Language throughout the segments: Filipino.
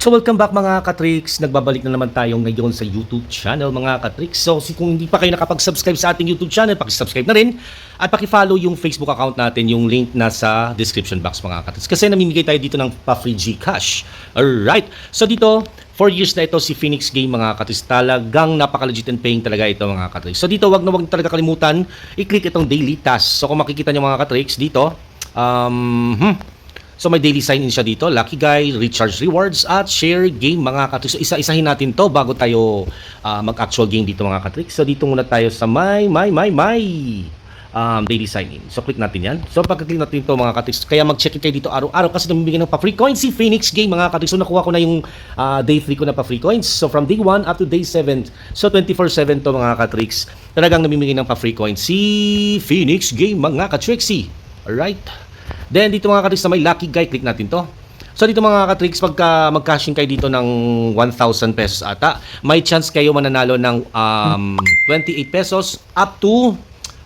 So welcome back mga katricks, nagbabalik na naman tayo ngayon sa YouTube channel mga katricks. So kung hindi pa kayo nakapag-subscribe sa ating YouTube channel, paki-subscribe na rin at paki-follow yung Facebook account natin, yung link nasa description box mga katricks. Kasi namimigay tayo dito ng pa-free Gcash. Alright, so dito 4 years na ito si Phoenix Game mga katricks. Talagang napaka-legit and paying talaga ito mga katricks. So dito wag na wag talaga kalimutan i-click itong daily task. So kung makikita nyo mga katricks dito, so may daily sign-in siya dito, Lucky Guy, Recharge Rewards, at Share Game mga katricks. So isa-isahin natin to bago tayo mag-actual game dito mga katricks. So dito muna tayo sa daily sign-in. So click natin yan. So pagka-click natin to mga katricks, kaya mag-check kayo dito araw-araw kasi namimigay ng pa-free coins si Phoenix Game mga katricks. So nakuha ko na yung day 3 ko na pa-free coins. So from day 1 up to day 7, so 24/7 to mga katricks. Talagang namimigay ng pa-free coins si Phoenix Game mga katricks. Alright. Then dito mga katricks na may Lucky Guy, click natin to. So dito mga katricks, pagka mag-cashing kayo dito ng 1,000 pesos ata, may chance kayo mananalo ng 28 pesos up to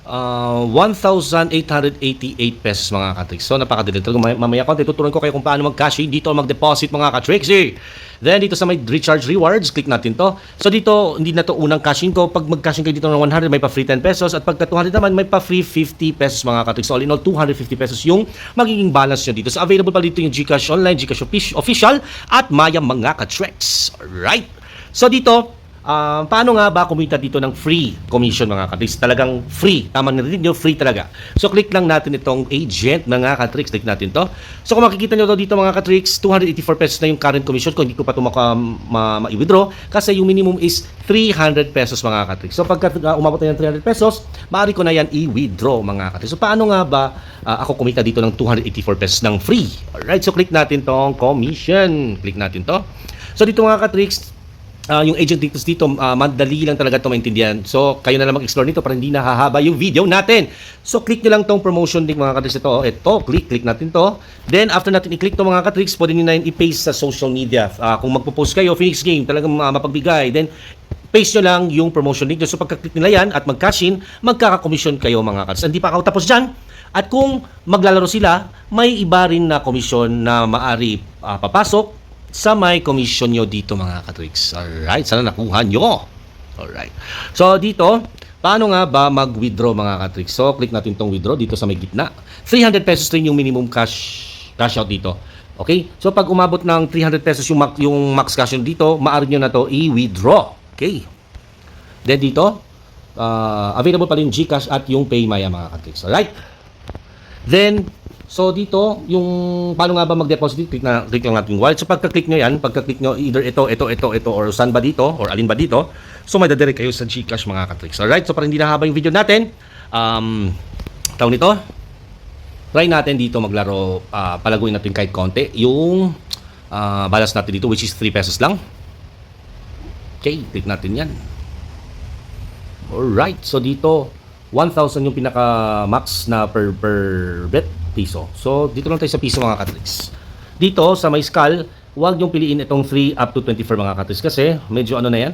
1,888 pesos mga katricks. So napakadali. Mamaya ko tuturuan ko kayo kung paano mag-cash dito mag-deposit mga katricks. Then dito sa may Recharge Rewards, click natin to. So dito hindi na to unang cashing ko. Pag mag-cashing kayo dito ng 100, may pa-free 10 pesos at pagka 200 naman may pa-free 50 pesos mga katricks. So all in all 250 pesos yung magiging balance nyo dito. So available pa dito yung Gcash Online, Gcash Official at Maya mga katricks. Alright. So dito paano nga ba kumita dito ng free commission mga katricks? Talagang free. Tama na rin nyo, free talaga. So click lang natin itong agent mga katricks. Click natin to. So kung makikita nyo to dito mga katricks, 284 pesos na yung current commission ko. Hindi ko pa ito ma-withdraw kasi yung minimum is 300 pesos mga katricks. So pagka umabot na yung 300 pesos, maaari ko na yan i-withdraw mga katricks. So paano nga ba ako kumita dito ng 284 pesos ng free? Alright, so click natin tong commission. Click natin to. So dito mga katricks, yung agent dito, madali lang talaga ito maintindihan. So, kayo na lang mag-explore nito para hindi nahahaba yung video natin. So, click nyo lang tong promotion link mga katricks ito. Ito, click natin to. Then, after natin i-click to mga katricks, pwede nyo na i-paste sa social media. Kung magpo-post kayo, Phoenix Game, talagang mapagbigay. Then, paste nyo lang yung promotion link. So, pagka-click nila yan at mag-cash in, magkaka-commission kayo mga katricks. Hindi pa ako tapos dyan. At kung maglalaro sila, may iba rin na commission na maari papasok sa may commission nyo dito mga katricks. Alright, sana nakuha nyo. Alright. So dito, paano nga ba mag-withdraw mga katricks? So click natin tong withdraw dito sa may gitna. 300 pesos rin yung minimum cash out dito. Okay? So pag umabot ng 300 pesos yung max cash out dito, maaari nyo na to i-withdraw. Okay? Then dito, available pa rin Gcash at yung PayMaya mga katricks. Alright? Then, so dito, yung paano nga ba mag-deposit, click lang natin yung wallet. So pagka-click nyo yan, either ito, or saan ba dito, or alin ba dito, so may dadirect kayo sa Gcash mga katricks. Alright, so para hindi nahaba yung video natin, tawag nito, try natin dito maglaro, palaguin natin kahit konti, yung balance natin dito, which is 3 pesos lang. Okay, click natin yan. Alright, so dito, 1,000 yung pinaka-max na per bet. Piso. So, dito lang tayo sa piso mga katricks. Dito, sa may skull, huwag yung piliin itong 3 up to 24 mga katricks kasi medyo ano na yan.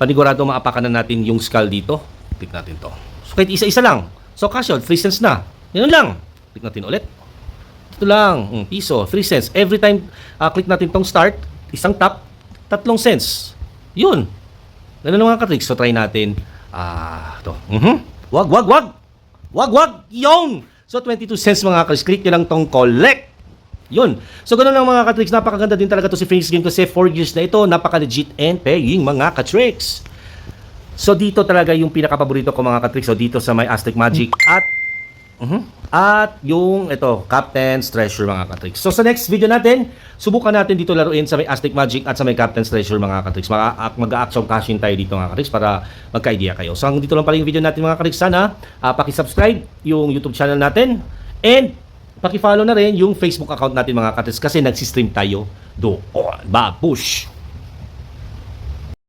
Panigurado maapakan na natin yung skull dito. Click natin to. So, kahit isa-isa lang. So, cash out, 3 cents na. Yan lang. Click natin ulit. Ito lang. Piso, 3 cents. Every time click natin tong start, isang tap, 3 cents. Yun. Ganun mga katricks. So, try natin. Ito. Wag! Yun! So, 22 cents mga katricks. Click nyo lang tong collect. Yun. So, ganun lang mga katricks. Napakaganda din talaga to si Phoenix Game kasi 4 years na ito. Napaka-legit and paying mga katricks. So, dito talaga yung pinaka-paborito ko mga katricks. So, dito sa may Aztec Magic at yung ito, Captain's Treasure mga katricks. So sa next video natin, subukan natin dito laruin sa may Aztec Magic at sa may Captain's Treasure mga katricks. Mag-a-action cash-in tayo dito mga katricks para magka-idea kayo. So dito lang pala yung video natin mga katricks. Sana paki-subscribe yung YouTube channel natin and paki-follow na rin yung Facebook account natin mga katricks kasi nagsi-stream tayo doon. Babush!